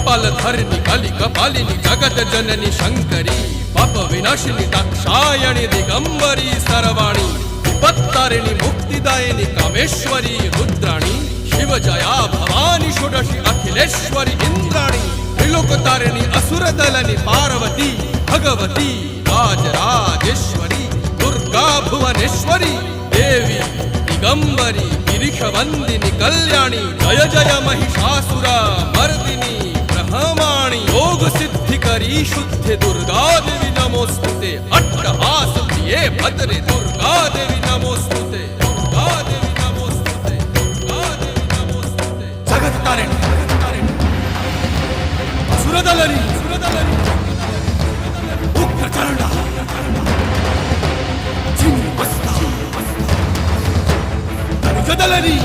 कपालधरिणि कलि कपालिनि जगत जननि शंकरी पाप विनाशिनि दाक्षायणि दिगंबरी सर्वाणी विपत्तारिणि मुक्तिदायिनि कामेश्वरी रुद्राणी शिव जया भवानी षोडशी अखिलेश्वरी इंद्राणी त्रिलोकतारिणि असुरदलनि पार्वती भगवती राजराजेश्वरी दुर्गा भुवनेश्वरी देवी दिगंबरी गिरिशवंदिनी कल्याणी जय जय महिषासुर मर्दिनी ब्रह्माणी योग सिद्धिकरी शुद्धि दुर्गा देवी नमोस्तुते अट्टहास प्रिये भद्रे दुर्गा देवी नमोस्तुते दुर्गा देवी नमोस्तुते दुर्गा देवी नमोस्तुते जगत तारिणी असुरदलनी उग्रचंड चिन्मस्ता गदलनी